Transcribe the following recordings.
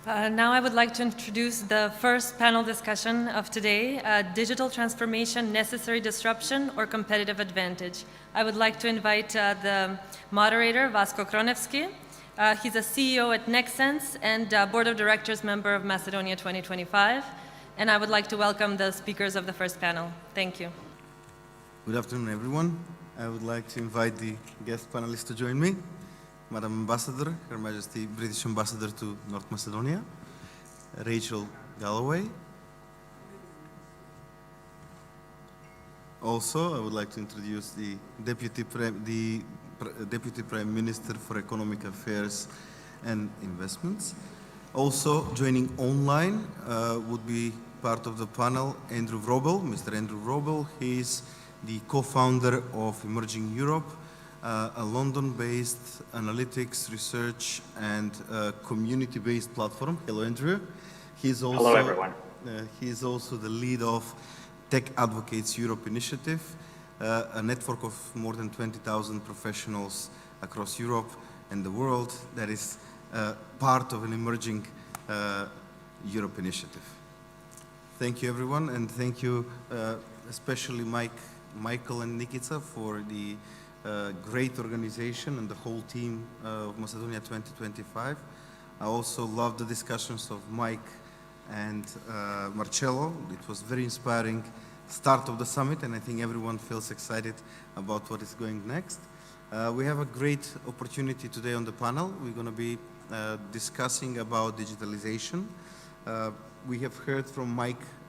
Now I would like to introduce the first panel discussion of today, Digital Transformation, Necessary Disruption or Competitive Advantage. I would like to invite the moderator, Vasko Kronevski. He's a CEO at Nexsense and Board of Directors member of Macedonia 2025. And I would like to welcome the speakers of the first panel. Thank you. Good afternoon, everyone. I would like to invite the guest panelists to join me. Madam Ambassador, Her Majesty British Ambassador to North Macedonia, Rachel Galloway. Also, I would like to introduce the Deputy Prime Minister for Economic Affairs and Investments. Also joining online would be part of the panel, Andrew Wrobel, Mr. Andrew Wrobel. He is the co-founder of Emerging Europe, a London-based analytics, research, and community-based platform. Hello, Andrew. Hello, everyone. He is also the lead of Tech Advocates Europe initiative, a network of more than 20,000 professionals across Europe and the world that is part of an Emerging Europe initiative. Thank you, everyone, and thank you especially Michael and Nikita for the great organization and the whole team of Macedonia 2025. I also love the discussions of Mike and Marcello. It was very inspiring start of the summit, and I think everyone feels excited about what is going next. We have a great opportunity today on the panel. We're going to be discussing about digitalization. We have heard from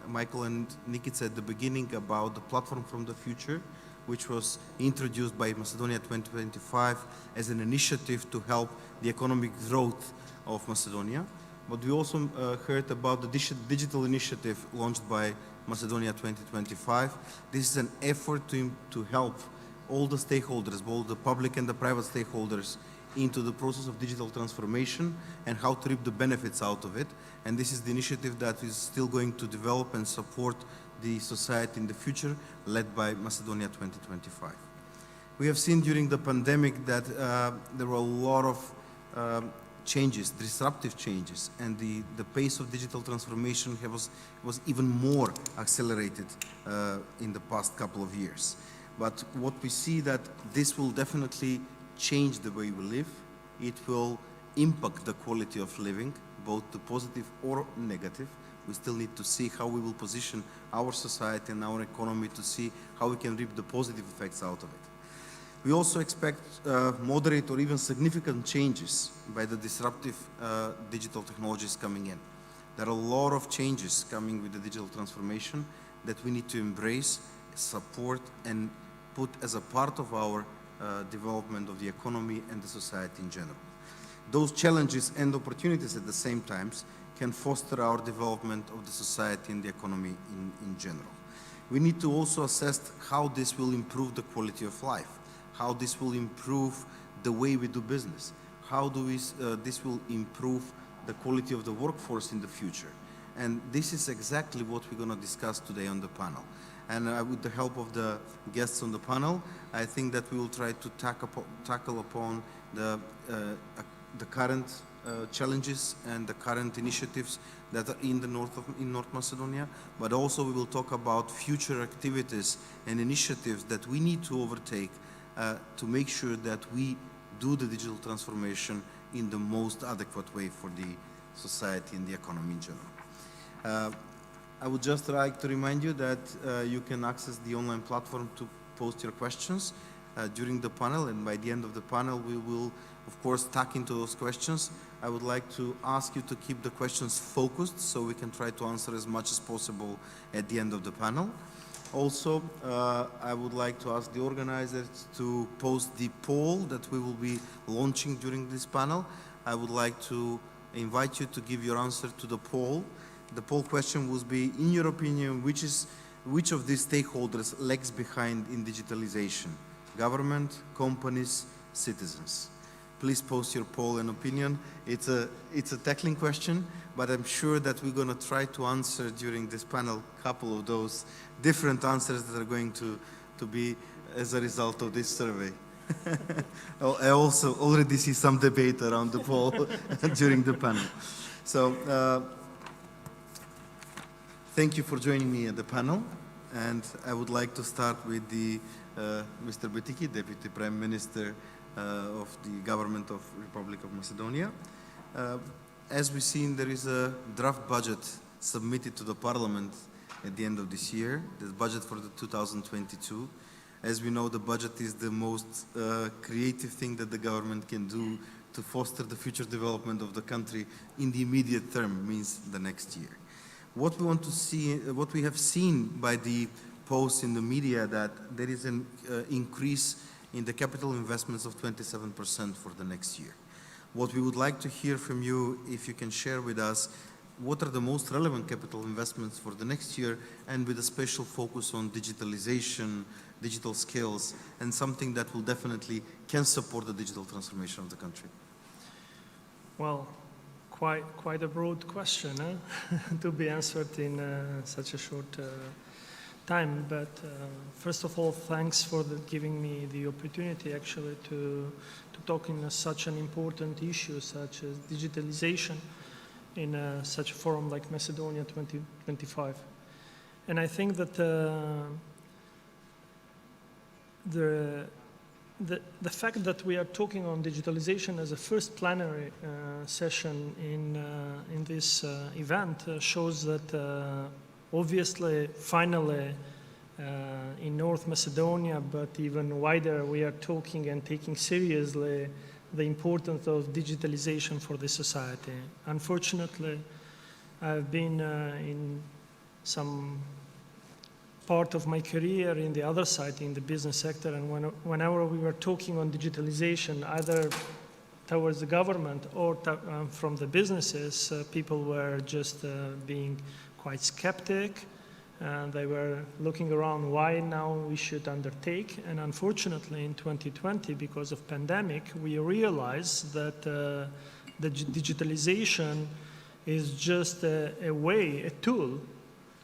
Michael and Nikita at the beginning about the platform from the future, which was introduced by Macedonia 2025 as an initiative to help the economic growth of Macedonia. But we also heard about the digital initiative launched by Macedonia 2025. This is an effort to help all the stakeholders, both the public and the private stakeholders, into the process of digital transformation and how to reap the benefits out of it. And this is the initiative that is still going to develop and support the society in the future, led by Macedonia 2025. We have seen during the pandemic that there were a lot of changes, disruptive changes, and the pace of digital transformation was even more accelerated in the past couple of years. But what we see that this will definitely change the way we live. It will impact the quality of living, both the positive or negative. We still need to see how we will position our society and our economy to see how we can reap the positive effects out of it. We also expect moderate or even significant changes by the disruptive digital technologies coming in. There are a lot of changes coming with the digital transformation that we need to embrace, support, and put as a part of our development of the economy and the society in general. Those challenges and opportunities at the same time can foster our development of the society and the economy in general. We need to also assess how this will improve the quality of life, how this will improve the way we do business, how this will improve the quality of the workforce in the future. And this is exactly what we're going to discuss today on the panel. And with the help of the guests on the panel, I think that we will try to tackle upon the current challenges and the current initiatives that are in North Macedonia, but also we will talk about future activities and initiatives that we need to overtake to make sure that we do the digital transformation in the most adequate way for the society and the economy in general. I would just like to remind you that you can access the online platform to post your questions during the panel, and by the end of the panel we will of course tack into those questions. I would like to ask you to keep the questions focused so we can try to answer as much as possible at the end of the panel. Also, I would like to ask the organizers to post the poll that we will be launching during this panel. I would like to invite you to give your answer to the poll. The poll question will be, in your opinion, which of these stakeholders lags behind in digitalization? Government, companies, citizens? Please post your poll and opinion. It's a tackling question, but I'm sure that we're going to try to answer during this panel a couple of those different answers that are going to be as a result of this survey. I also already see some debate around the poll during the panel. So, thank you for joining me at the panel. And I would like to start with Mr. Betiki, Deputy Prime Minister of the Government of Republic of Macedonia. As we've seen, there is a draft budget submitted to the Parliament at the end of this year, the budget for the 2022. As we know, the budget is the most creative thing that the government can do to foster the future development of the country in the immediate term, means the next year. What we want to see, what we have seen by the posts in the media, that there is an increase in the capital investments of 27% for the next year. What we would like to hear from you, if you can share with us, what are the most relevant capital investments for the next year, and with a special focus on digitalization, digital skills, and something that will definitely can support the digital transformation of the country. Well, quite a broad question to be answered in such a short time. But first of all, thanks for giving me the opportunity actually to talk in such an important issue such as digitalization in such a forum like Macedonia 2025. And I think that the fact that we are talking on digitalization as a first plenary session in this event shows that obviously, finally, in North Macedonia, but even wider, we are talking and taking seriously the importance of digitalization for the society. Unfortunately, I've been in some part of my career in the other side, in the business sector, and whenever we were talking on digitalization, either towards the government or from the businesses, people were just being quite skeptic, and they were looking around why now we should undertake. And unfortunately, in 2020, because of pandemic, we realized that the digitalization is just a way, a tool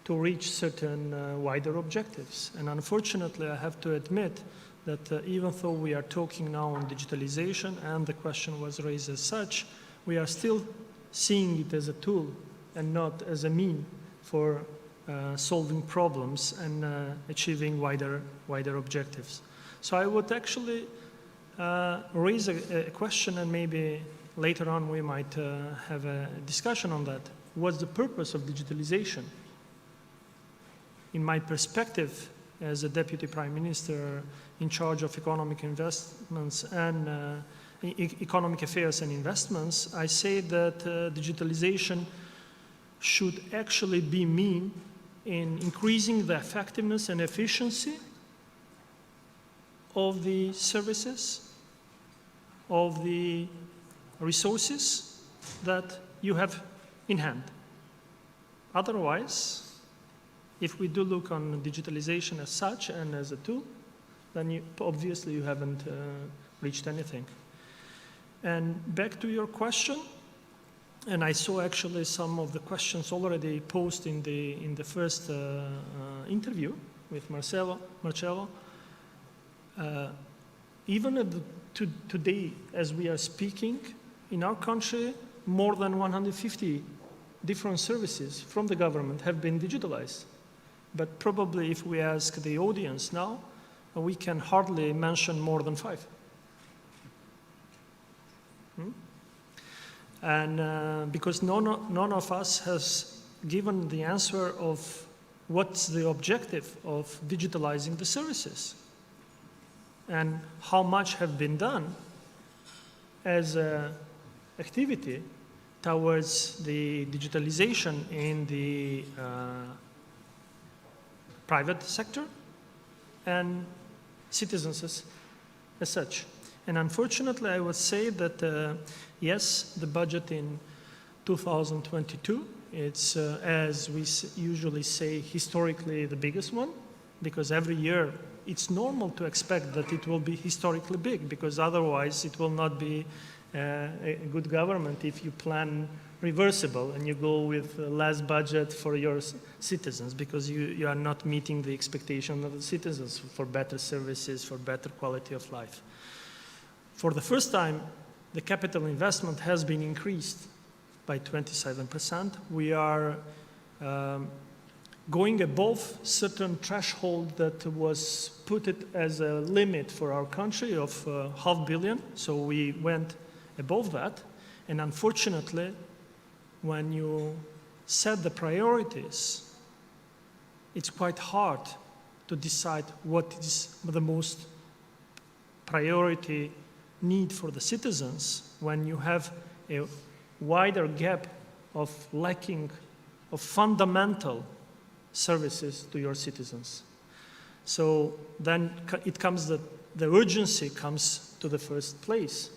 to reach certain wider objectives. And unfortunately, I have to admit that even though we are talking now on digitalization and the question was raised as such, we are still seeing it as a tool and not as a mean for solving problems and achieving wider objectives. So I would actually raise a question, and maybe later on we might have a discussion on that. What's the purpose of digitalization? In my perspective, as a Deputy Prime Minister in charge of economic investments and economic affairs and investments, I say that digitalization should actually be mean in increasing the effectiveness and efficiency of the services, of the resources that you have in hand. Otherwise, if we do look on digitalization as such and as a tool, then obviously you haven't reached anything. And back to your question, and I saw actually some of the questions already posed in the first interview with Marcello. Even today, as we are speaking, in our country, more than 150 different services from the government have been digitalized. But probably if we ask the audience now, we can hardly mention more than 5. And because none of us has given the answer of what's the objective of digitalizing the services and how much have been done as an activity towards the digitalization in the private sector and citizens as such. And unfortunately, I would say that, yes, the budget in 2022, it's, as we usually say, historically the biggest one, because every year it's normal to expect that it will be historically big, because otherwise it will not be a good government if you plan reversible and you go with less budget for your citizens, because you are not meeting the expectation of the citizens for better services, for better quality of life. For the first time, the capital investment has been increased by 27%. We are going above certain threshold that was put it as a limit for our country of $500 million. So we went above that. And unfortunately, when you set the priorities, it's quite hard to decide what is the most priority need for the citizens when you have a wider gap of lacking of fundamental services to your citizens. So then it comes that the urgency comes to the first place.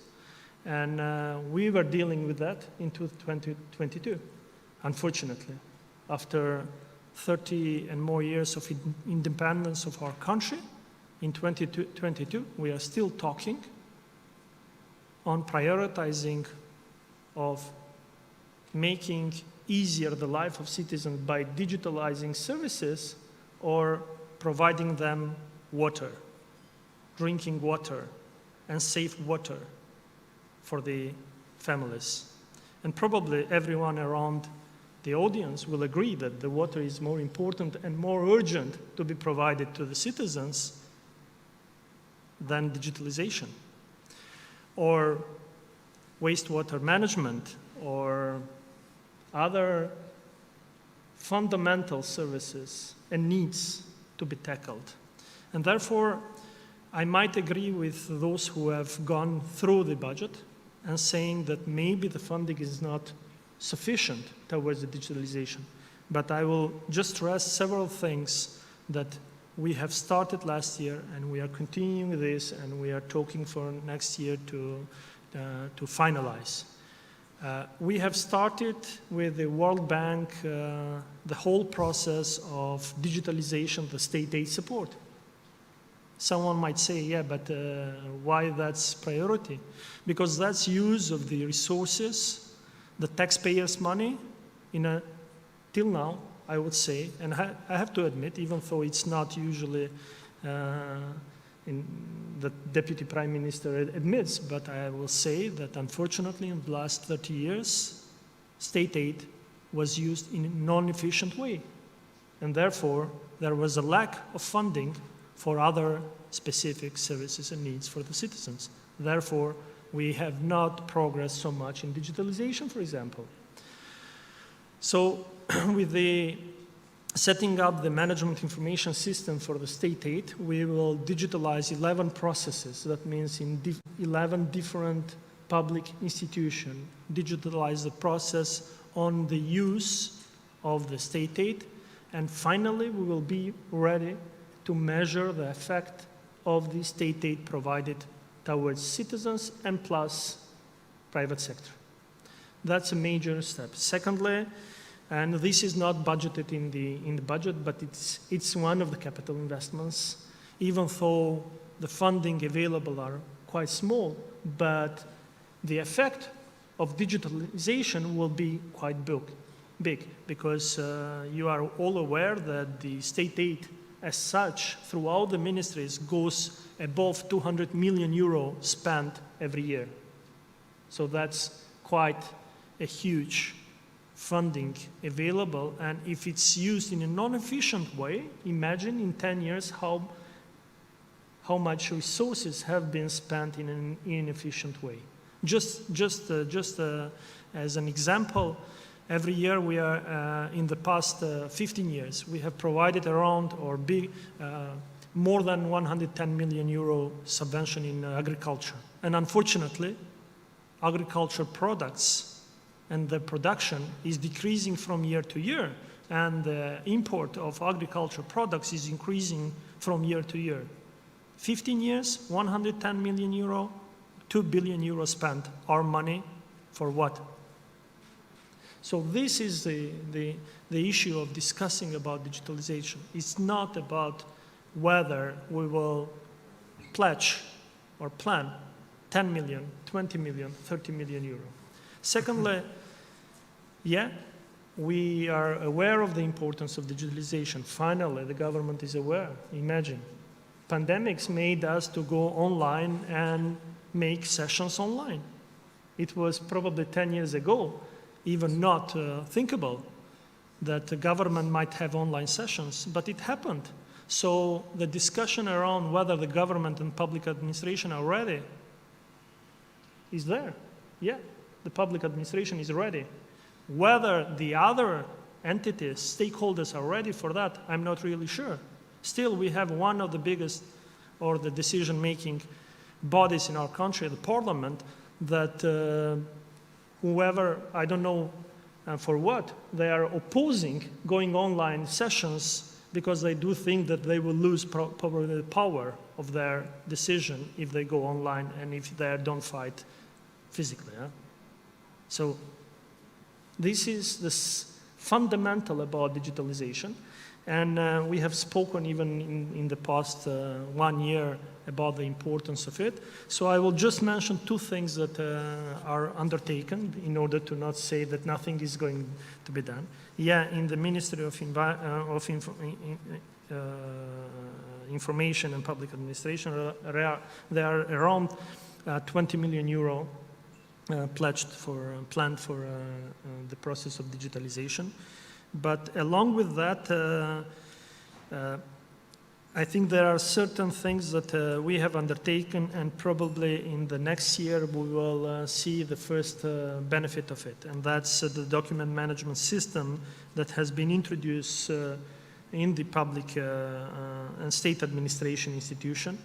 And we were dealing with that in 2022, unfortunately. After 30 and more years of independence of our country, in 2022, we are still talking on prioritizing of making easier the life of citizens by digitalizing services or providing them water, drinking water, and safe water for the families. And probably everyone around the audience will agree that the water is more important and more urgent to be provided to the citizens than digitalization, or wastewater management, or other fundamental services and needs to be tackled. And therefore, I might agree with those who have gone through the budget and saying that maybe the funding is not sufficient towards the digitalization. But I will just stress several things that we have started last year, and we are continuing this, and we are talking for next year to finalize. We have started with the World Bank the whole process of digitalization, the state aid support. Someone might say, yeah, but why that's priority? Because that's use of the resources, the taxpayers' money, till now, I would say, and I have to admit, even though it's not usually the Deputy Prime Minister admits, but I will say that unfortunately in the last 30 years, state aid was used in a non-efficient way. And therefore, there was a lack of funding for other specific services and needs for the citizens. Therefore, we have not progressed so much in digitalization, for example. So with the setting up the management information system for the state aid, we will digitalize 11 processes. That means in 11 different public institutions, digitalize the process on the use of the state aid. And finally, we will be ready to measure the effect of the state aid provided towards citizens and plus private sector. That's a major step. Secondly, and this is not budgeted in the budget, but it's one of the capital investments, even though the funding available are quite small, but the effect of digitalization will be quite big because you are all aware that the state aid as such throughout the ministries goes above 200 million euro spent every year. So that's quite a huge funding available, and if it's used in a non-efficient way, imagine in 10 years how much resources have been spent in an inefficient way. Just as an example, every year we are, in the past 15 years, we have provided around or more than 110 million euro subvention in agriculture. And unfortunately, agriculture products and the production is decreasing from year to year, and the import of agriculture products is increasing from year to year. 15 years, 110 million euro, 2 billion euro spent, our money for what? So this is the issue of discussing about digitalization. It's not about whether we will pledge or plan 10 million, 20 million, 30 million euro. Secondly, yeah, we are aware of the importance of digitalization. Finally, the government is aware. Imagine, pandemics made us to go online and make sessions online. It was probably 10 years ago. even not thinkable that the government might have online sessions, but it happened. So the discussion around whether the government and public administration are ready is there. Yeah, the public administration is ready. Whether the other entities, stakeholders are ready for that, I'm not really sure. Still, we have one of the biggest or the decision-making bodies in our country, the parliament, that whoever, I don't know for what, they are opposing going online sessions because they do think that they will lose probably the power of their decision if they go online and if they don't fight physically. Huh? So this is this fundamental about digitalization. And we have spoken even in the past 1 year about the importance of it. So I will just mention two things that are undertaken in order to not say that nothing is going to be done. Yeah, in the Ministry of Information and Public Administration, there are around 20 million euro planned for the process of digitalization. But along with that, I think there are certain things that we have undertaken, and probably in the next year we will see the first benefit of it. And that's the document management system that has been introduced in the public and state administration institution.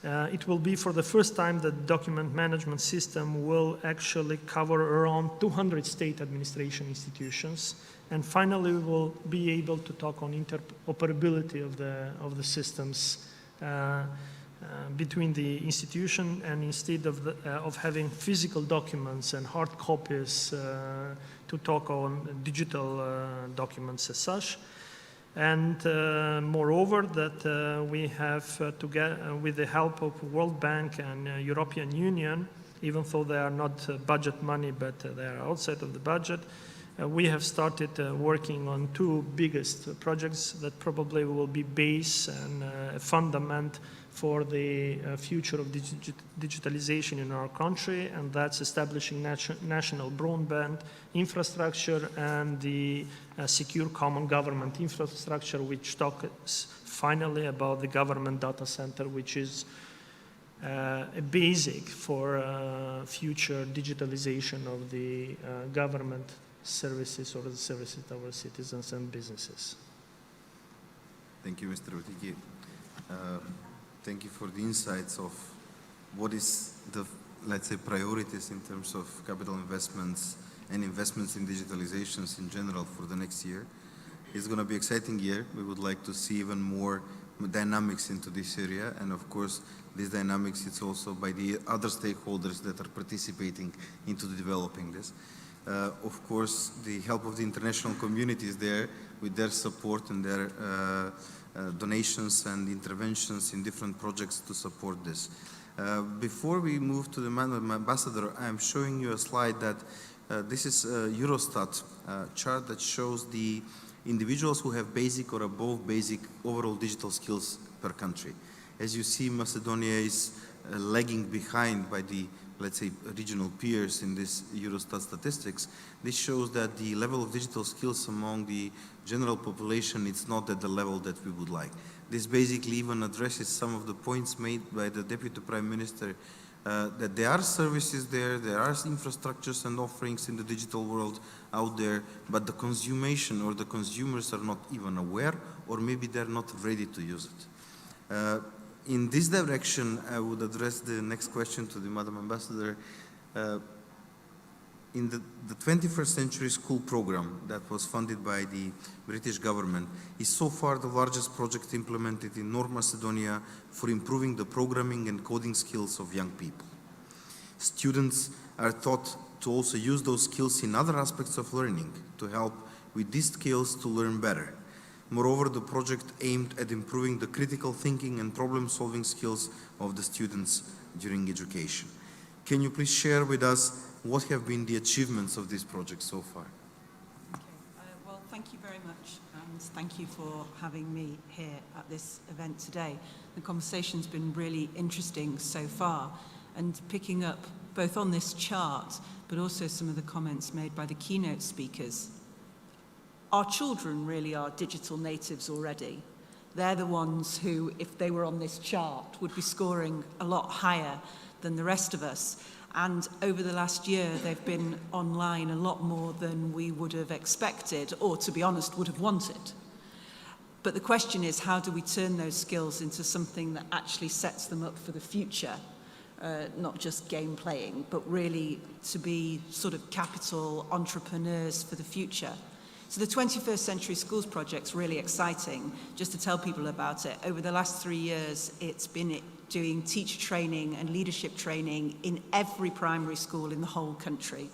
It will be for the first time that document management system will actually cover around 200 state administration institutions. And finally, we will be able to talk on interoperability of the systems between the institution, and instead of having physical documents and hard copies to talk on digital documents as such. And moreover, that we have to get, with the help of World Bank and European Union, even though they are not budget money, but they are outside of the budget, we have started working on two biggest projects that probably will be base and a fundament for the future of digitalization in our country, and that's establishing national broadband infrastructure and the secure common government infrastructure, which talks finally about the government data center, which is a basic for future digitalization of the government services or the services to our citizens and businesses. Thank you, Mr. Otiki. Thank you for the insights of what is the, let's say, priorities in terms of capital investments and investments in digitalizations in general for the next year. It's going to be an exciting year. We would like to see even more dynamics into this area, and of course, this dynamics it's also by the other stakeholders that are participating into developing this. Of course, the help of the international community is there with their support and their donations and interventions in different projects to support this. Before we move to the Madam Ambassador, I'm showing you a slide that this is a Eurostat chart that shows the individuals who have basic or above basic overall digital skills per country. As you see, Macedonia is lagging behind by the, let's say, regional peers in this Eurostat statistics. This shows that the level of digital skills among the general population is not at the level that we would like. This basically even addresses some of the points made by the Deputy Prime Minister that there are services there are infrastructures and offerings in the digital world out there, but the consummation or the consumers are not even aware, or maybe they're not ready to use it. In this direction, I would address the next question to the Madam Ambassador. In the 21st Century School Program that was funded by the British government is so far the largest project implemented in North Macedonia for improving the programming and coding skills of young people. Students are taught to also use those skills in other aspects of learning to help with these skills to learn better. Moreover, the project aimed at improving the critical thinking and problem-solving skills of the students during education. Can you please share with us what have been the achievements of this project so far? Okay. Well, thank you very much, and thank you for having me here at this event today. The conversation's been really interesting so far, and picking up both on this chart, but also some of the comments made by the keynote speakers. Our children really are digital natives already. They're the ones who, if they were on this chart, would be scoring a lot higher than the rest of us. And over the last year, they've been online a lot more than we would have expected, or to be honest, would have wanted. But the question is, how do we turn those skills into something that actually sets them up for the future? Not just game playing, but really to be sort of capital entrepreneurs for the future. So the 21st Century Schools Project's really exciting. Just to tell people about it, over the last 3 years, it's been doing teacher training and leadership training in every primary school in the whole country.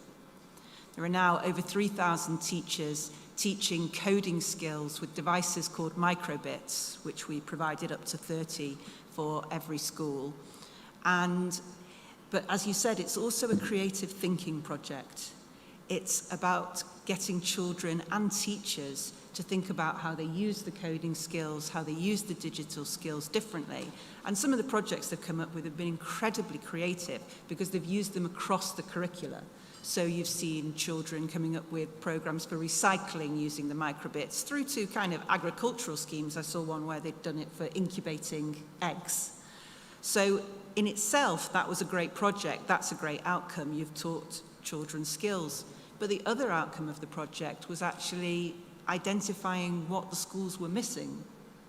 There are now over 3,000 teachers teaching coding skills with devices called microbits, which we provided up to 30 for every school. But as you said, it's also a creative thinking project. It's about getting children and teachers to think about how they use the coding skills, how they use the digital skills differently. And some of the projects they've come up with have been incredibly creative because they've used them across the curricula. So you've seen children coming up with programs for recycling using the microbits through to kind of agricultural schemes. I saw one where they'd done it for incubating eggs. So in itself, that was a great project. That's a great outcome. You've taught children skills. But the other outcome of the project was actually identifying what the schools were missing,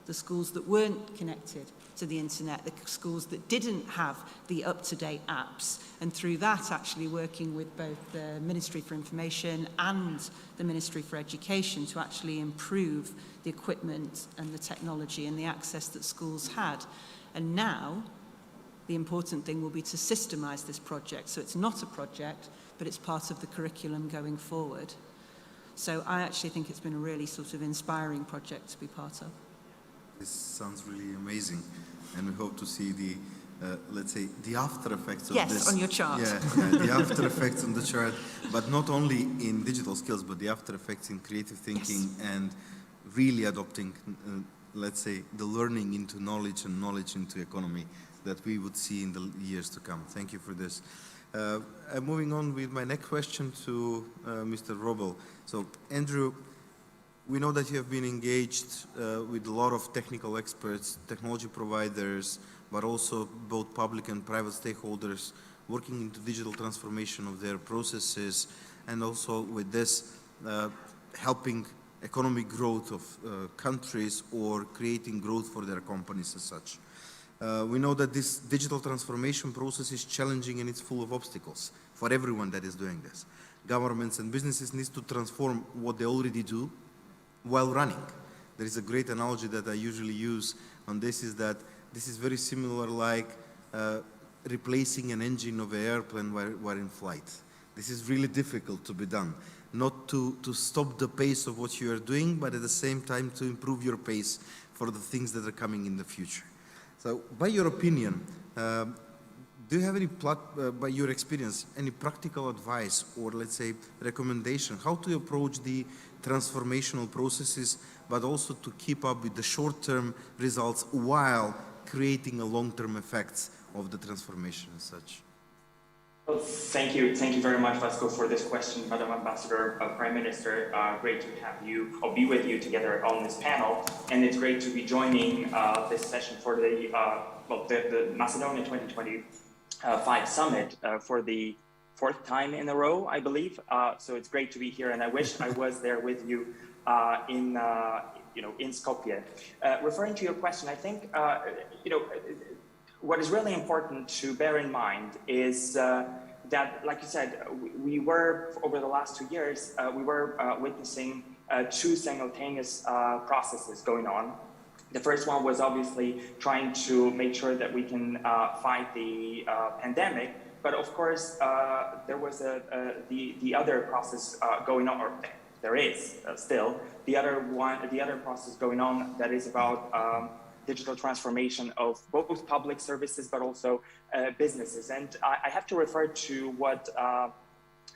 the schools that weren't connected to the internet, the schools that didn't have the up-to-date apps, and through that actually working with both the Ministry for Information and the Ministry for Education to actually improve the equipment and the technology and the access that schools had. And now, the important thing will be to systemize this project. So it's not a project, but it's part of the curriculum going forward. So I actually think it's been a really sort of inspiring project to be part of. This sounds really amazing, and we hope to see the, let's say, the after effects of this. Yes, on your chart. Yeah, the after effects on the chart, but not only in digital skills, but the after effects in creative thinking and really adopting, let's say, the learning into knowledge and knowledge into economy that we would see in the years to come. Thank you for this. I'm moving on with my next question to Mr. Robel. So, Andrew, we know that you have been engaged with a lot of technical experts, technology providers, but also both public and private stakeholders working into digital transformation of their processes, and also with this helping economic growth of countries or creating growth for their companies as such. We know that this digital transformation process is challenging and it's full of obstacles for everyone that is doing this. Governments and businesses need to transform what they already do while running. There is a great analogy that I usually use on this, is that this is very similar like replacing an engine of an airplane while in flight. This is really difficult to be done. Not to stop the pace of what you are doing, but at the same time to improve your pace for the things that are coming in the future. So, by your opinion, do you have any, by your experience, any practical advice or, let's say, recommendation how to approach the transformational processes, but also to keep up with the short-term results while creating a long-term effects of the transformation as such? Well, thank you very much, Vasco, for this question, Madam Ambassador, Prime Minister. Great to have you, or be with you together on this panel, and it's great to be joining this session for the Macedonia 2025 Summit for the 4th time in a row, I believe. So it's great to be here, and I wish I was there with you in Skopje. Referring to your question, I think what is really important to bear in mind is that, like you said, we were, over the last 2 years, we were witnessing 2 simultaneous processes going on. The first one was obviously trying to make sure that we can fight the pandemic, but of course there was the other process going on, or there is still the other process going on that is about digital transformation of both public services, but also businesses. And I have to refer to what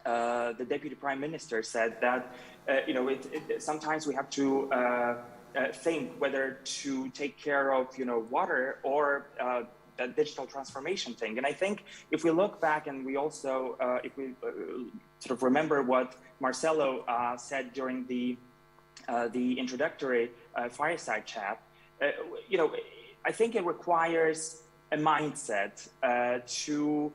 the Deputy Prime Minister said, that sometimes we have to think whether to take care of water or that digital transformation thing. And I think if we look back and we also, if we sort of remember what Marcelo said during the introductory fireside chat, you know, I think it requires a mindset to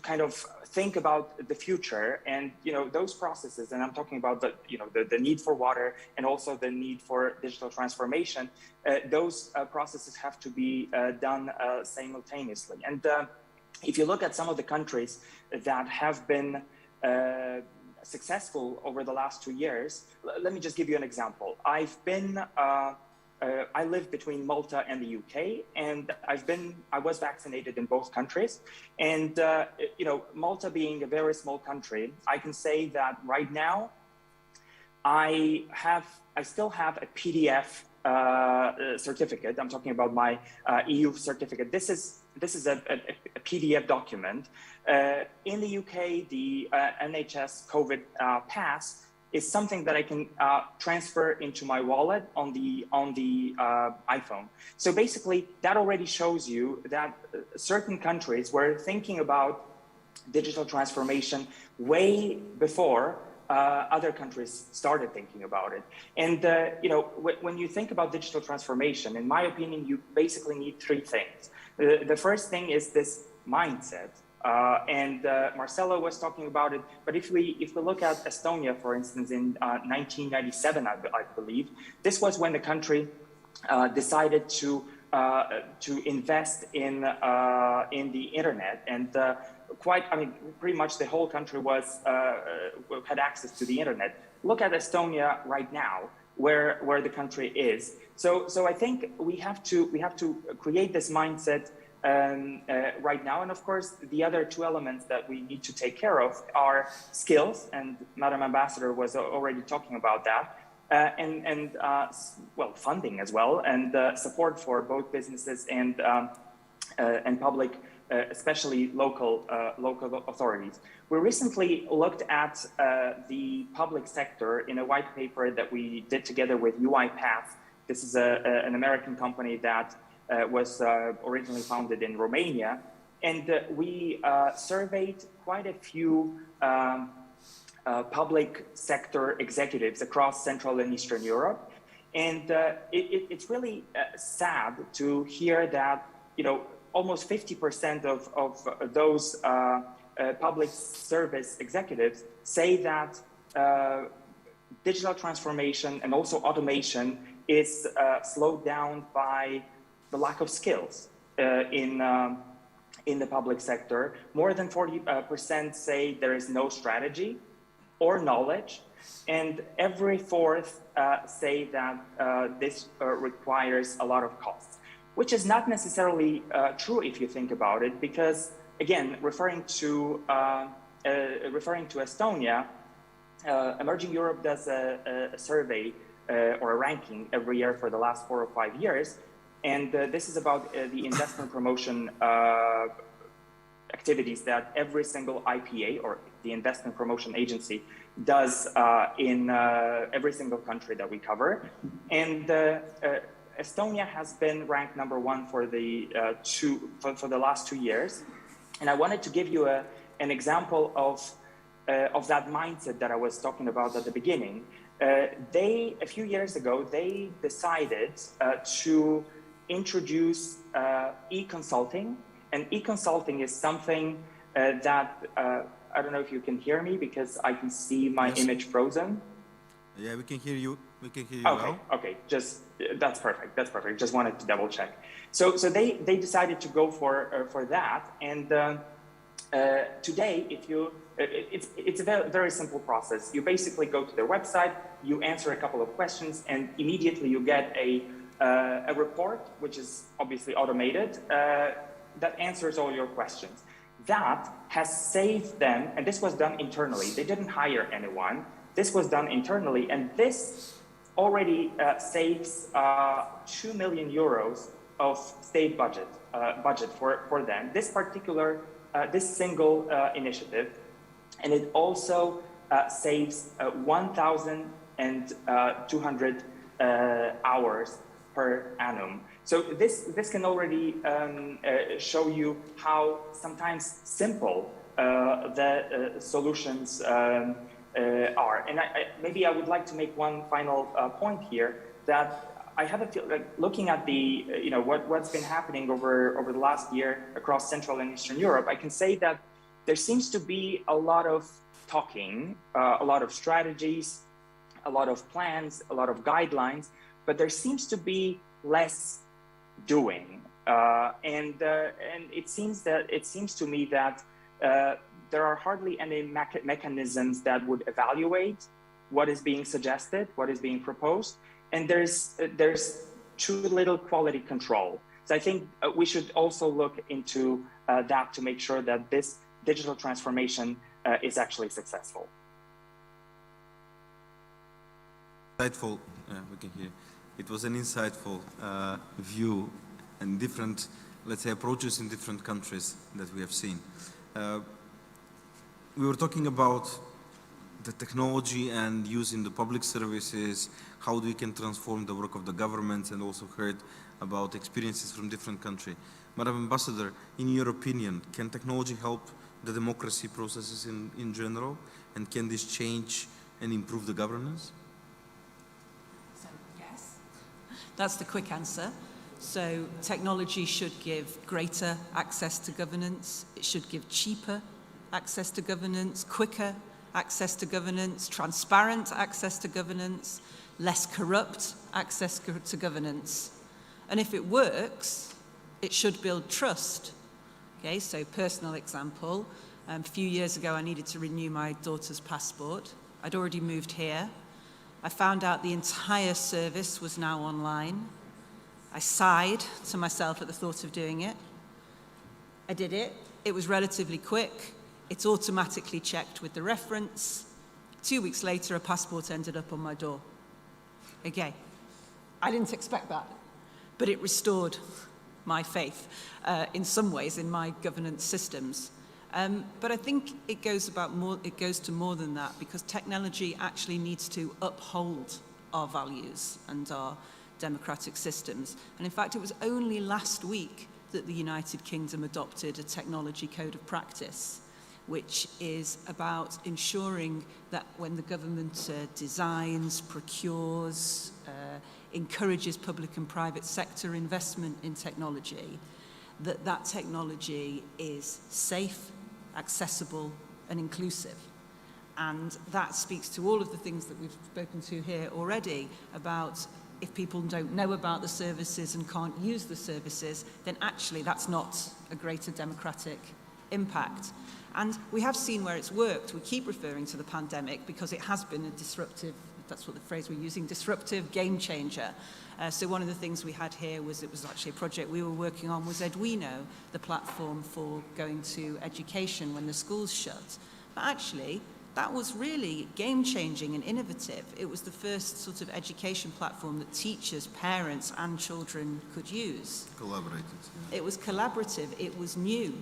kind of think about the future, and you know, those processes, and I'm talking about the, you know, the need for water and also the need for digital transformation. Those processes have to be done simultaneously. And if you look at some of the countries that have been successful over the last 2 years, let me just give you an example. I live between Malta and the UK, and I was vaccinated in both countries. And, you know, Malta being a very small country, I can say that right now, I still have a PDF certificate. I'm talking about my EU certificate. This is a PDF document. In the UK, the NHS COVID pass is something that I can transfer into my wallet on the iPhone. So basically, that already shows you that certain countries were thinking about digital transformation way before other countries started thinking about it. And you know, when you think about digital transformation, in my opinion, you basically need 3 things. The first thing is this mindset. And Marcelo was talking about it, but if we look at Estonia, for instance, in 1997, I believe, this was when the country decided to invest in the internet, and pretty much the whole country had access to the internet. Look at Estonia right now, where the country is. So I think we have to create this mindset right now. And of course, the other 2 elements that we need to take care of are skills, and Madam Ambassador was already talking about that, and funding as well, and support for both businesses and public, especially local authorities. We recently looked at the public sector in a white paper that we did together with UiPath. This is an American company that was originally founded in Romania, and we surveyed quite a few public sector executives across Central and Eastern Europe, and it's really sad to hear that, you know, almost 50% of those public service executives say that digital transformation and also automation is slowed down by the lack of skills in the public sector. More than 40% say there is no strategy or knowledge, and every 4th say that this requires a lot of costs, which is not necessarily true if you think about it, because again, referring to Estonia, Emerging Europe does a survey or a ranking every year for the last 4 or 5 years. And this is about the investment promotion activities that every single IPA, or the investment promotion agency, does in every single country that we cover. And Estonia has been ranked number 1 for the last 2 years. And I wanted to give you an example of that mindset that I was talking about at the beginning. A few years ago, they decided to introduce e-consulting, and e-consulting is something that I don't know if you can hear me, because I can see my image frozen. Yeah, we can hear you. We can hear you well. Okay, that's perfect. That's perfect. Just wanted to double check. So they decided to go for that, and today, it's a very, very simple process. You basically go to their website, you answer a couple of questions, and immediately you get a report, which is obviously automated, that answers all your questions. That has saved them, and this was done internally. They didn't hire anyone. This was done internally, and this already saves 2 million euros of state budget for them. This particular, this single initiative, and it also saves 1,200 hours per annum. So this can already show you how sometimes simple the solutions are. And maybe I would like to make one final point here, that I have a feel like looking at the what's been happening over the last year across Central and Eastern Europe, I can say that there seems to be a lot of talking, a lot of strategies, a lot of plans, a lot of guidelines, but there seems to be less doing, and it seems to me that there are hardly any mechanisms that would evaluate what is being suggested, what is being proposed, and there's too little quality control. So I think we should also look into that to make sure that this digital transformation is actually successful. Insightful, we can hear. It was an insightful view and different, let's say, approaches in different countries that we have seen. We were talking about the technology and using the public services, how we can transform the work of the governments, and also heard about experiences from different countries. Madam Ambassador, in your opinion, can technology help the democracy processes in general? And can this change and improve the governance? So, yes. That's the quick answer. So technology should give greater access to governance. It should give cheaper access to governance, quicker access to governance, transparent access to governance, less corrupt access to governance. And if it works, it should build trust. Okay, so personal example, a few years ago I needed to renew my daughter's passport. I'd already moved here. I found out the entire service was now online. I sighed to myself at the thought of doing it. I did it. It was relatively quick. It's automatically checked with the reference. 2 weeks later, a passport ended up on my door. Okay, I didn't expect that, but it restored my faith in some ways in my governance systems. But I think it goes to more than that, because technology actually needs to uphold our values and our democratic systems. And in fact, it was only last week that the United Kingdom adopted a technology code of practice, which is about ensuring that when the government designs, procures, encourages public and private sector investment in technology, that technology is safe, accessible, and inclusive. And that speaks to all of the things that we've spoken to here already about if people don't know about the services and can't use the services, then actually that's not a greater democratic impact. And we have seen where it's worked. We keep referring to the pandemic because it has been a disruptive, that's what the phrase we're using, disruptive game changer. So one of the things we had here was, it was actually a project we were working on, was Eduino, the platform for going to education when the schools shut. But actually, that was really game-changing and innovative. It was the first sort of education platform that teachers, parents, and children could use. Collaborated. It was collaborative, it was new.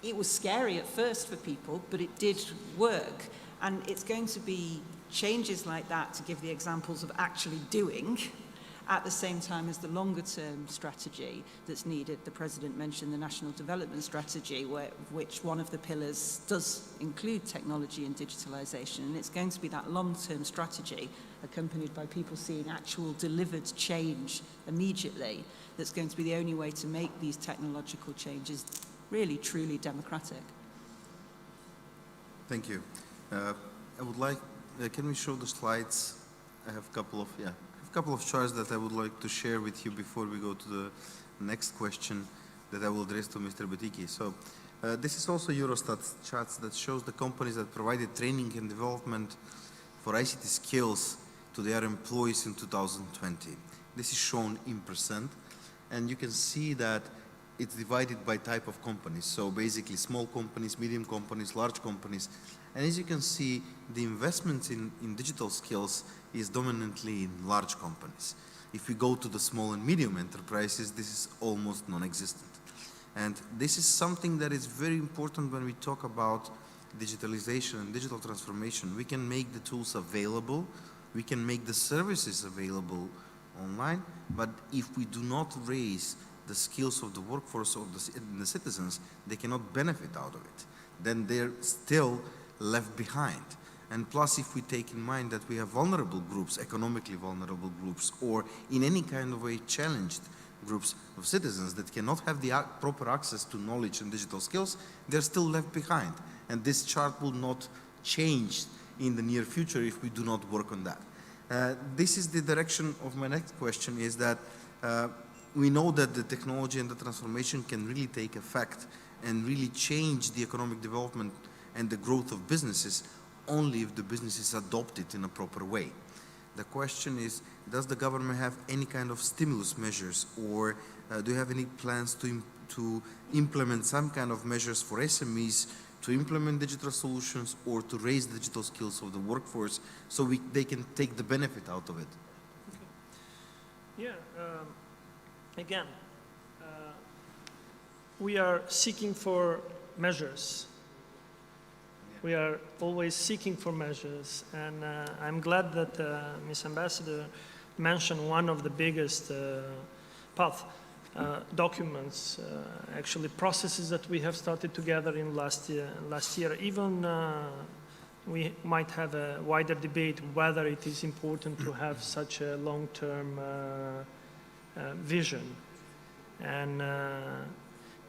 It was scary at first for people, but it did work. And it's going to be changes like that to give the examples of actually doing, at the same time as the longer-term strategy that's needed. The President mentioned the National Development Strategy, which one of the pillars does include technology and digitalisation. And it's going to be that long-term strategy, accompanied by people seeing actual delivered change immediately, that's going to be the only way to make these technological changes really, truly democratic. Thank you. I would like, can we show the slides? I have a couple of charts that I would like to share with you before we go to the next question that I will address to Mr. Batiki. So this is also Eurostat charts that shows the companies that provided training and development for ICT skills to their employees in 2020. This is shown in %, and you can see that it's divided by type of companies. So basically small companies, medium companies, large companies. And as you can see, the investment in digital skills is dominantly in large companies. If we go to the small and medium enterprises, this is almost non-existent. And this is something that is very important when we talk about digitalization and digital transformation. We can make the tools available, we can make the services available online, but if we do not raise the skills of the workforce of the citizens, they cannot benefit out of it. Then they're still left behind. And plus, if we take in mind that we have vulnerable groups, economically vulnerable groups, or in any kind of way challenged groups of citizens that cannot have the proper access to knowledge and digital skills, they're still left behind. And this chart will not change in the near future if we do not work on that. This is the direction of my next question, is that we know that the technology and the transformation can really take effect and really change the economic development and the growth of businesses only if the businesses adopt it in a proper way. The question is, does the government have any kind of stimulus measures, or do you have any plans to implement some kind of measures for SMEs to implement digital solutions or to raise digital skills of the workforce so they can take the benefit out of it? Yeah, again, we are seeking for measures. We are always seeking for measures, and I'm glad that Ms. Ambassador mentioned one of the biggest path documents, actually processes that we have started together in last year. Even we might have a wider debate whether it is important to have such a long-term vision. And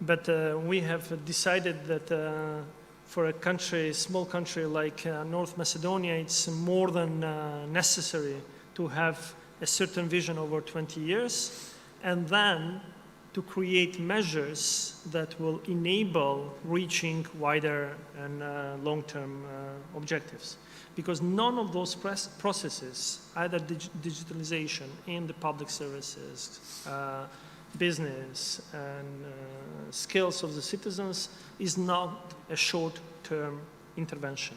but we have decided that for a country, small country like North Macedonia, it's more than necessary to have a certain vision over 20 years, and then to create measures that will enable reaching wider and long-term objectives. Because none of those processes, either digitalization in the public services, business, and skills of the citizens, is not a short-term intervention.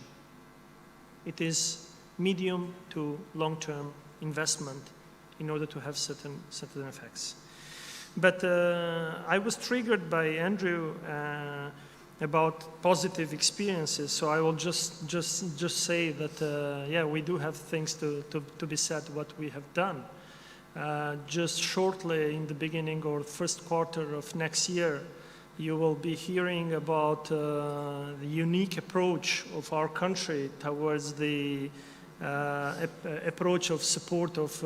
It is medium to long-term investment in order to have certain effects. But I was triggered by Andrew about positive experiences, so I will just say that yeah, we do have things to be said what we have done. Just shortly in the beginning or first quarter of next year, you will be hearing about the unique approach of our country towards the approach of support of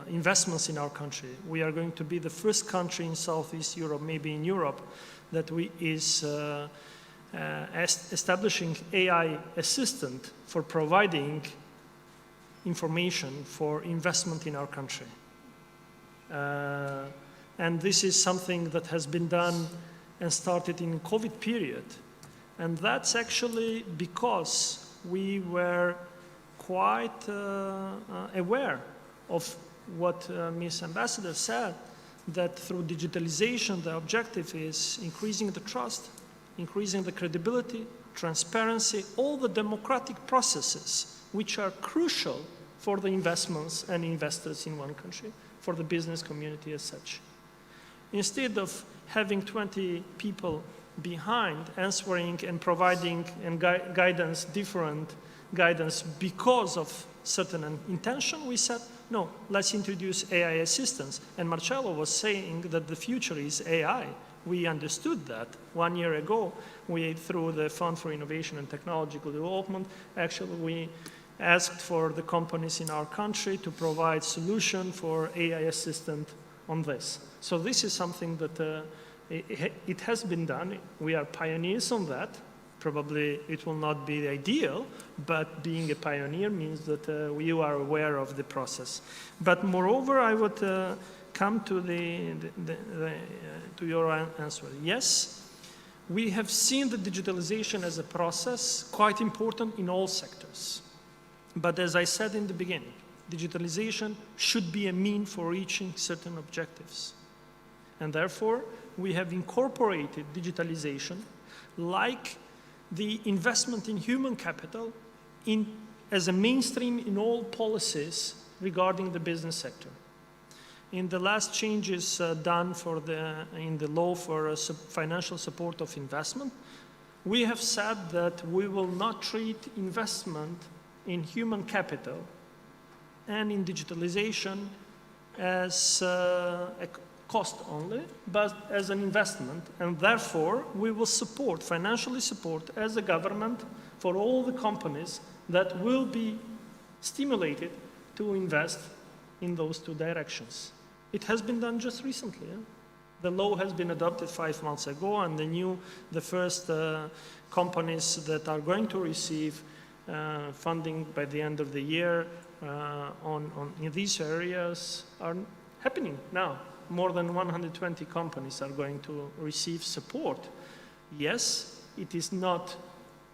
investments in our country. We are going to be the first country in Southeast Europe, maybe in Europe, that is establishing AI assistant for providing information for investment in our country. And this is something that has been done and started in COVID period. And that's actually because we were quite aware of what Ms. Ambassador said, that through digitalization, the objective is increasing the trust, increasing the credibility, transparency, all the democratic processes which are crucial for the investments and investors in one country, for the business community as such. Instead of having 20 people behind answering and providing and guidance, different guidance because of certain intention, we said, no, let's introduce AI assistants. And Marcello was saying that the future is AI. We understood that 1 year ago. Through the Fund for Innovation and Technological Development, actually we asked for the companies in our country to provide solution for AI assistant on this. So this is something that it has been done. We are pioneers on that. Probably it will not be ideal, but being a pioneer means that we are aware of the process. But moreover, I would come to to your answer. Yes, we have seen the digitalization as a process quite important in all sectors. But as I said in the beginning, digitalization should be a mean for reaching certain objectives. And therefore, we have incorporated digitalization like the investment in human capital as a mainstream in all policies regarding the business sector. In the last changes done in the law for financial support of investment, we have said that we will not treat investment in human capital and in digitalization as a cost only, but as an investment, and therefore we will support, financially support, as a government, for all the companies that will be stimulated to invest in those two directions. It has been done just recently. The law has been adopted 5 months ago, and the first companies that are going to receive funding by the end of the year in these areas are happening now. More than 120 companies are going to receive support. Yes, it is not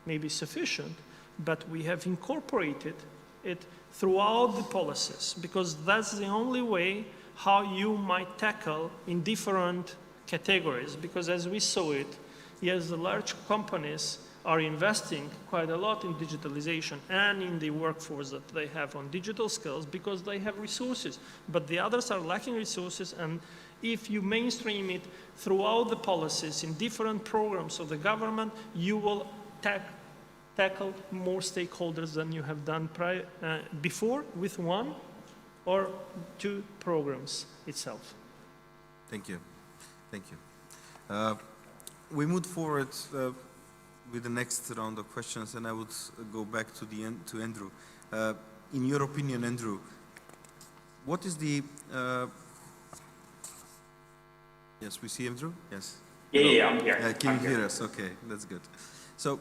maybe sufficient, but we have incorporated it throughout the policies, because that's the only way how you might tackle in different categories. Because as we saw it, yes, the large companies are investing quite a lot in digitalization and in the workforce that they have on digital skills because they have resources, but the others are lacking resources. And if you mainstream it throughout the policies in different programs of the government, you will tackle more stakeholders than you have done before with one or two programs itself. Thank you. Thank you. We move forward with the next round of questions, and I would go back to Andrew. In your opinion, Andrew, what is the... Yes, we see Andrew? Yes. Yeah, I'm here. Can you hear us? Okay, that's good. So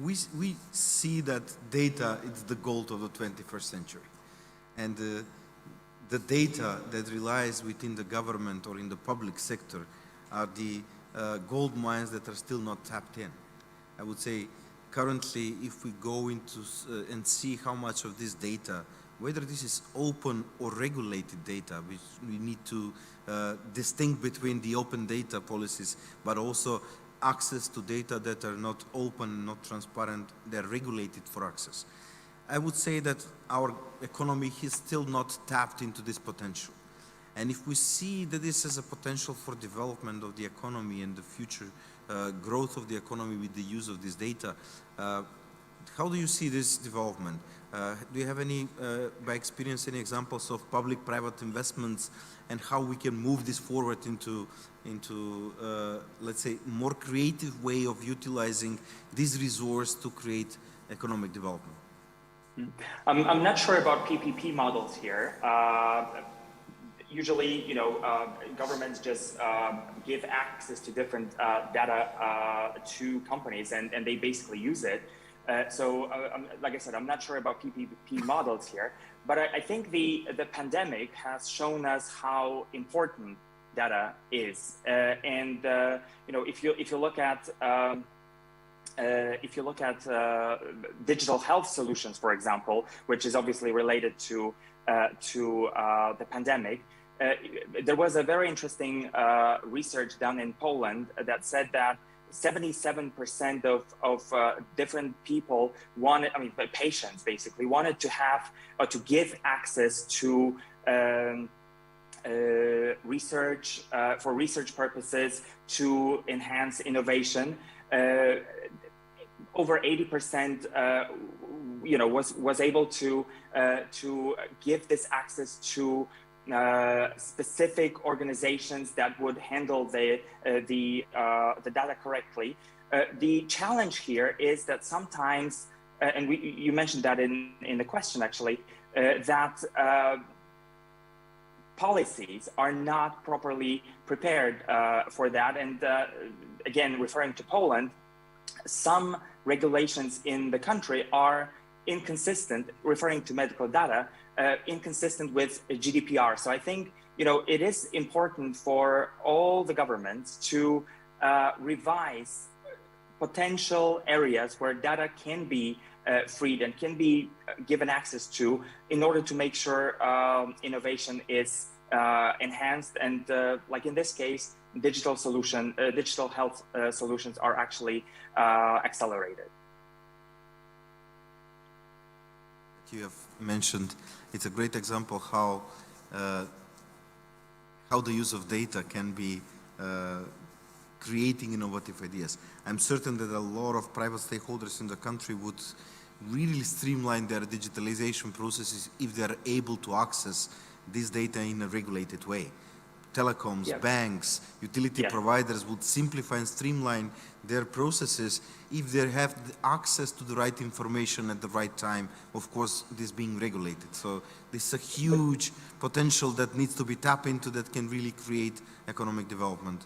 we see that data is the gold of the 21st century. And the data that relies within the government or in the public sector are the gold mines that are still not tapped in. I would say currently, if we go into and see how much of this data, whether this is open or regulated data, which we need to distinguish between the open data policies, but also access to data that are not open, not transparent, they're regulated for access. I would say that our economy is still not tapped into this potential. And if we see that this has a potential for development of the economy and the future growth of the economy with the use of this data, how do you see this development? Do you have any, by experience, any examples of public-private investments and how we can move this forward into let's say, more creative way of utilizing this resource to create economic development? I'm not sure about PPP models here. Usually, governments just give access to different data to companies, and they basically use it. So, like I said, I'm not sure about PPP models here, but I think the pandemic has shown us how important data is. If you look at digital health solutions, for example, which is obviously related to the pandemic, there was a very interesting research done in Poland that said that 77% of different people patients basically wanted to have or to give access to research for research purposes to enhance innovation. Over 80% was able to give this access to specific organizations that would handle the data correctly. The challenge here is that sometimes, and you mentioned that in the question actually, that policies are not properly prepared for that. And again, referring to Poland, some regulations in the country are inconsistent, referring to medical data, inconsistent with GDPR. So I think, it is important for all the governments to revise potential areas where data can be freed and can be given access to in order to make sure innovation is enhanced. And like in this case, digital health solutions are actually accelerated. You have mentioned, it's a great example how the use of data can be creating innovative ideas. I'm certain that a lot of private stakeholders in the country would really streamline their digitalization processes if they're able to access this data in a regulated way. Telecoms, Yeah. banks, utility Yeah. providers would simplify and streamline their processes if they have the access to the right information at the right time, of course, this being regulated. So this is a huge potential that needs to be tapped into that can really create economic development.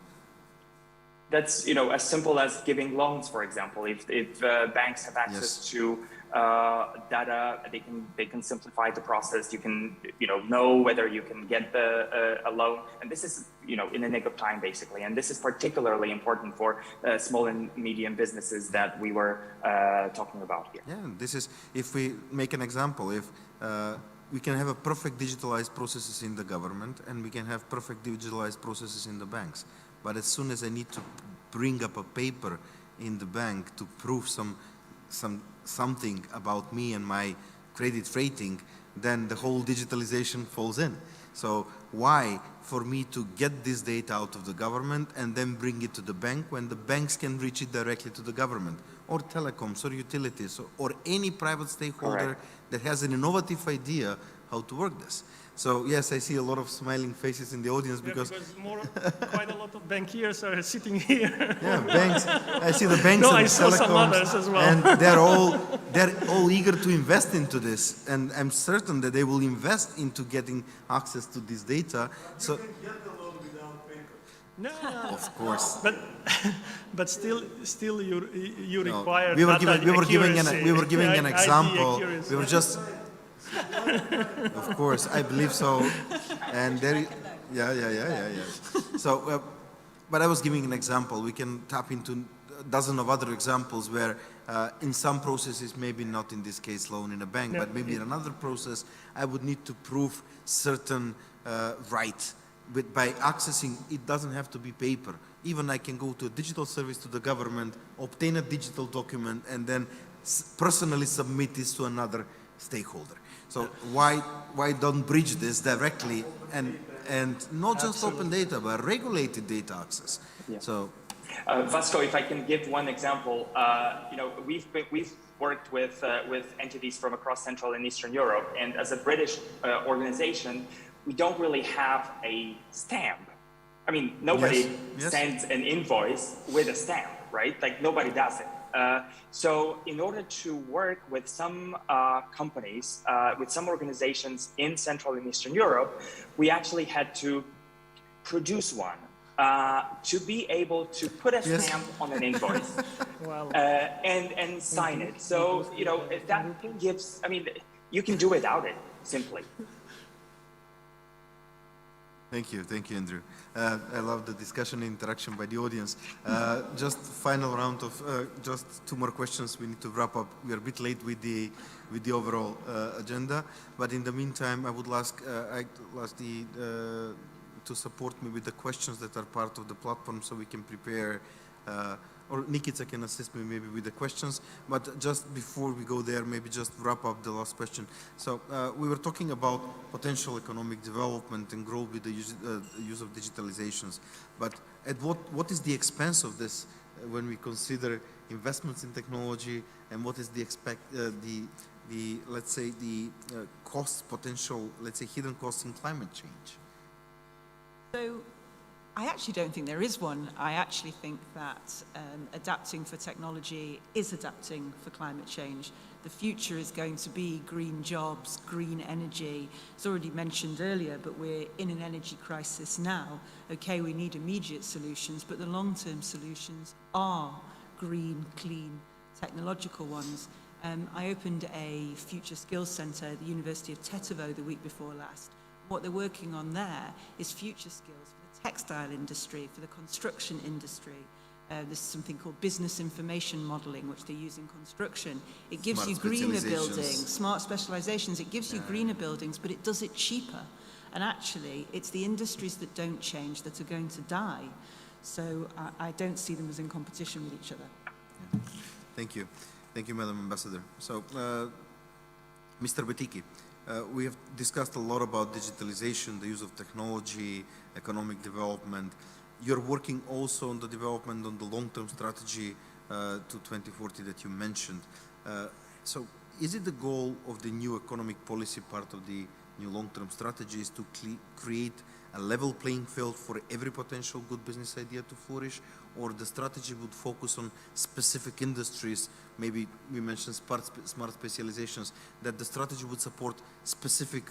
That's, you know, as simple as giving loans, for example. If banks have access Yes. to data, they can simplify the process. You can, you know whether you can get a loan, and this is, you know, in a nick of time, basically. And this is particularly important for small and medium businesses that we were talking about here. Yeah, this is, if we make an example, if we can have a perfect digitalized processes in the government and we can have perfect digitalized processes in the banks. But as soon as I need to bring up a paper in the bank to prove something about me and my credit rating, then the whole digitalization falls in. So why for me to get this data out of the government and then bring it to the bank when the banks can reach it directly to the government, or telecoms, or utilities, or any private stakeholder that has an innovative idea how to work this. So yes, I see a lot of smiling faces in the audience because quite a lot of bankiers are sitting here. yeah, banks. I see the banks No, and I the saw some telecoms, others as well. and they're all eager to invest into this, and I'm certain that they will invest into getting access to this data. So, No, of course, but still you no, require we were data giving accuracy. an ID example. accuracy. We were just, of course, I believe so, and there, yeah. So, but I was giving an example. We can tap into a dozen of other examples where, in some processes, maybe not in this case loan in a bank, but maybe in another process, I would need to prove certain right. But by accessing, it doesn't have to be paper. Even I can go to a digital service to the government, obtain a digital document, and then personally submit this to another stakeholder. So why don't bridge this directly and not just open data, but regulated data access? Yeah. So, Vasco, if I can give one example, you know, we've worked with entities from across Central and Eastern Europe, and as a British organization, we don't really have a stamp. I mean, nobody Yes. sends an invoice with a stamp, right? Like nobody does it. So in order to work with some companies, with some organizations in Central and Eastern Europe, we actually had to produce one to be able to put a Yes. stamp on an invoice Wow. and sign it. So, you know, that gives, I mean, you can do without it, simply. Thank you, Andrew. I love the discussion and interaction by the audience. Just final round of just two more questions. We need to wrap up. We are a bit late with the overall agenda, but in the meantime, I would ask to support me with the questions that are part of the platform, so we can prepare. Or Nikita can assist me maybe with the questions, but just before we go there, maybe just wrap up the last question. So we were talking about potential economic development and growth with the use of digitalizations, but at what is the expense of this when we consider investments in technology, and what is the let's say the cost potential, let's say hidden costs in climate change? So I actually don't think there is one. I actually think that adapting for technology is adapting for climate change. The future is going to be green jobs, green energy. It's already mentioned earlier, but we're in an energy crisis now. Okay, we need immediate solutions, but the long-term solutions are green, clean, technological ones. I opened a future skills centre at the University of Tetovo the week before last. What they're working on there is future skills for the textile industry, for the construction industry. There's something called business information modelling, which they use in construction. It gives Smart you greener specializations. buildings, smart specializations. It gives you greener buildings, but it does it cheaper. And actually, it's the industries that don't change that are going to die. So I don't see them as in competition with each other. Yeah. Thank you, Madam Ambassador. So, Mr. Betiki, we have discussed a lot about digitalization, the use of technology, economic development. You're working also on the development on the long-term strategy to 2040 that you mentioned. So is it the goal of the new economic policy part of the new long-term strategy is to create a level playing field for every potential good business idea to flourish, or the strategy would focus on specific industries, maybe we mentioned smart specializations, that the strategy would support specific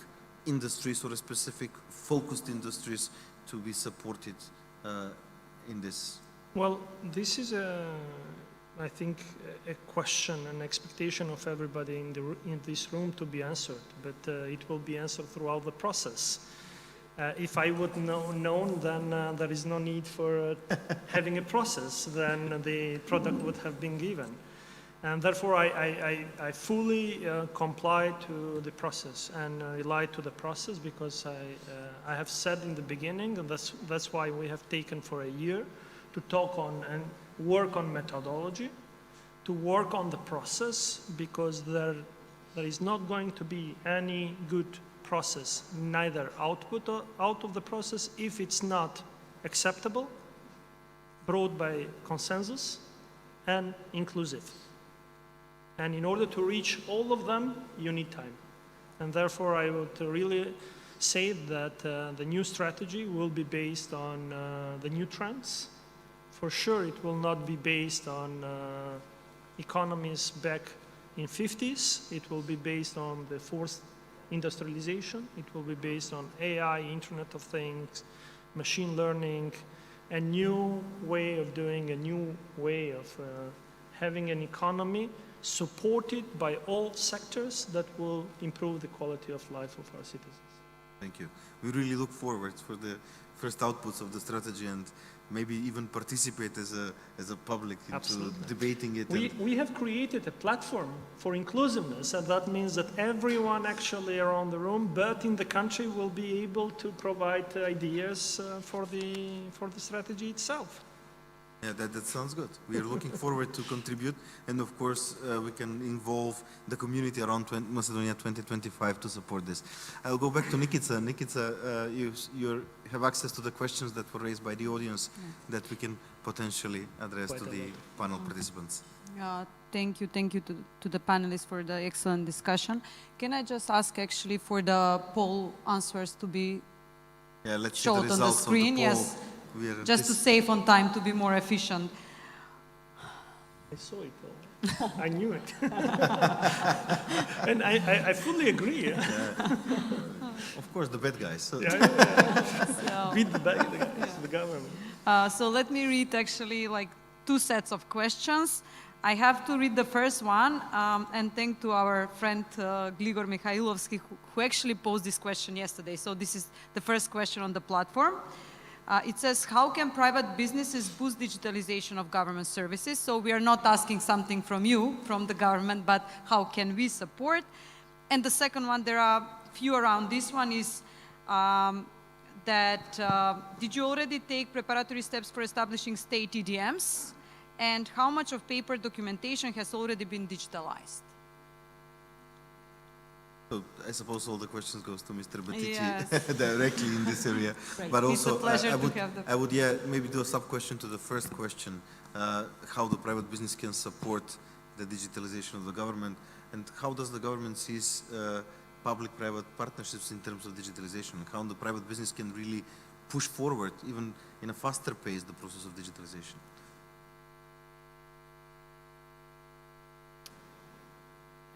industries or specific focused industries to be supported in this? Well, this is I think, a question, an expectation of everybody in this room to be answered, but it will be answered throughout the process. If I would known, then there is no need for having a process, then the product would have been given. And therefore, I fully comply to the process and rely to the process, because I have said in the beginning, and that's why we have taken for a year to talk on and work on methodology, to work on the process, because there is not going to be any good process, neither output or out of the process, if it's not acceptable, brought by consensus, and inclusive. And in order to reach all of them, you need time. And therefore, I would really say that the new strategy will be based on the new trends. For sure, it will not be based on economies back in 50s. It will be based on the forced industrialization. It will be based on AI, Internet of Things, machine learning, a new way of doing, a new way of having an economy supported by all sectors that will improve the quality of life of our citizens. Thank you. We really look forward for the first outputs of the strategy, and maybe even participate as a public into Absolutely. Debating it. We have created a platform for inclusiveness, and that means that everyone actually around the room, but in the country, will be able to provide ideas for the strategy itself. Yeah, that sounds good. We are looking forward to contribute, and of course we can involve the community around Macedonia 2025 to support this. I'll go back to Nikica. Nikica, you have access to the questions that were raised by the audience that we can potentially address to the panel participants. Thank you to the panelists for the excellent discussion. Can I just ask actually for the poll answers to be Let's showed see the on the results screen? of the poll. Yes. Just to save on time, to be more efficient. I saw it. I knew it. And I fully agree. Of course, the bad guys. So. Beat the bad guys, the government. So let me read actually like two sets of questions. I have to read the first one and thank to our friend Gligor Mikhailovsky who actually posed this question yesterday. So this is the first question on the platform. It says, how can private businesses boost digitalization of government services? So we are not asking something from you, from the government, but how can we support? And the second one, there are few around this one, is did you already take preparatory steps for establishing state EDMs? And how much of paper documentation has already been digitalized? So I suppose all the questions goes to Mr. Batici Yes. directly in this area. Right. But It's a also pleasure I to would maybe do a sub-question to the first question, how the private business can support the digitalization of the government, and how does the government sees public-private partnerships in terms of digitalization, and how the private business can really push forward, even in a faster pace, the process of digitalization.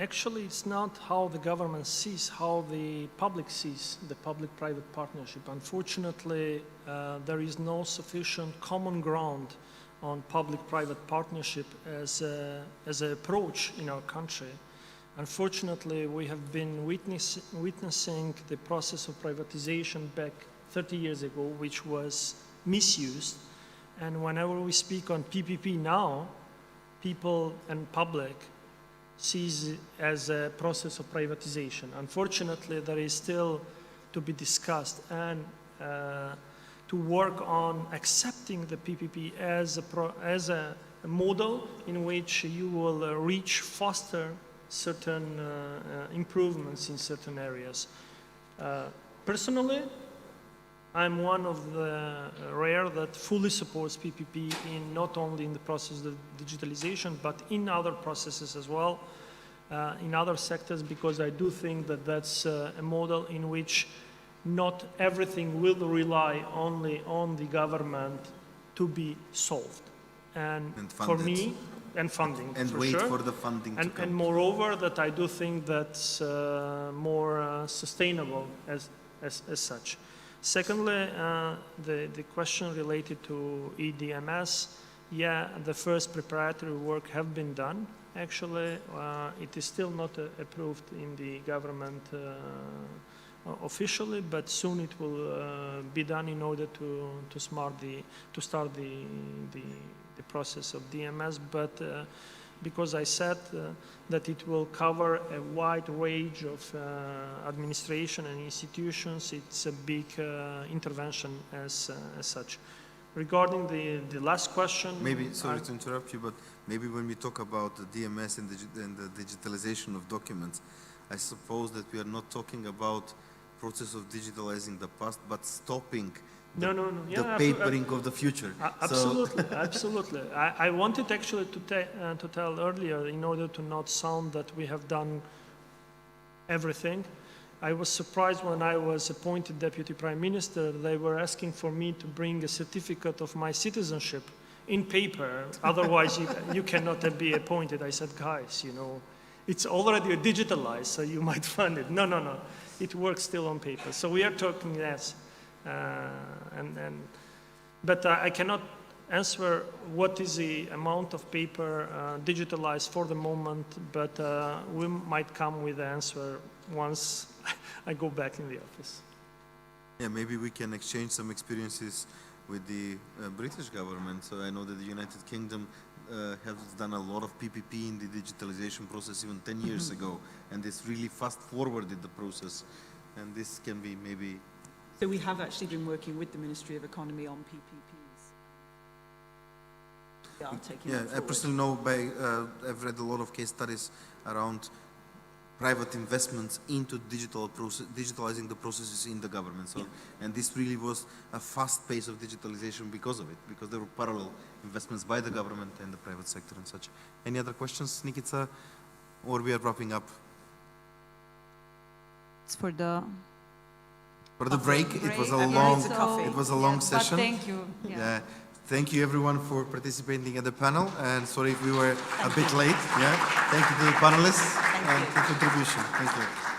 Actually, it's not how the government sees, how the public sees the public-private partnership. Unfortunately, there is no sufficient common ground on public-private partnership as an approach in our country. Unfortunately, we have been witnessing the process of privatization back 30 years ago, which was misused. And whenever we speak on PPP now, people and public sees it as a process of privatization. Unfortunately, there is still to be discussed and to work on accepting the PPP as a model in which you will reach faster certain improvements in certain areas. Personally, I'm one of the rare that fully supports PPP in not only in the process of digitalization, but in other processes as well. in other sectors, because I do think that that's a model in which not everything will rely only on the government to be solved. And for funded. me, and funding, And for wait sure. for the funding to And come. moreover, that I do think that's more sustainable as such. Secondly, the question related to EDMS, yeah, the first preparatory work have been done. Actually, it is still not approved in the government officially, but soon it will be done in order to start the process of DMS. But because I said that it will cover a wide range of administration and institutions, it's a big intervention as such. Regarding the last question, Maybe, sorry to interrupt you, but maybe when we talk about the DMS and the digitalization of documents, I suppose that we are not talking about process of digitalizing the past, but stopping the, No. the Yeah, papering of the future. absolutely, absolutely. I wanted actually to tell earlier, in order to not sound that we have done everything. I was surprised when I was appointed Deputy Prime Minister, they were asking for me to bring a certificate of my citizenship in paper, otherwise you cannot be appointed. I said, guys, you know, it's already digitalized, so you might find it. No, it works still on paper. So we are talking, yes. But I cannot answer what is the amount of paper digitalized for the moment, but we might come with the answer once I go back in the office. Yeah, maybe we can exchange some experiences with the British government. So I know that the United Kingdom has done a lot of PPP in the digitalization process even 10 years ago, and this really fast-forwarded the process. And this can be maybe... So we have actually been working with the Ministry of Economy on PPPs. They are taking Yeah, that I forward. personally know I've read a lot of case studies around private investments into digitalizing the processes in the government. So, and this really was a fast pace of digitalization because of it, because there were parallel investments by the government and the private sector and such. Any other questions, Nikita? Or we are wrapping up? It's for the For the break, it was a break. long, It's a coffee. it was a long But session. thank you. Yeah. Thank you everyone for participating at the panel, and sorry if we were a bit late. Yeah. Thank you to the panelists and the contribution. Thank you.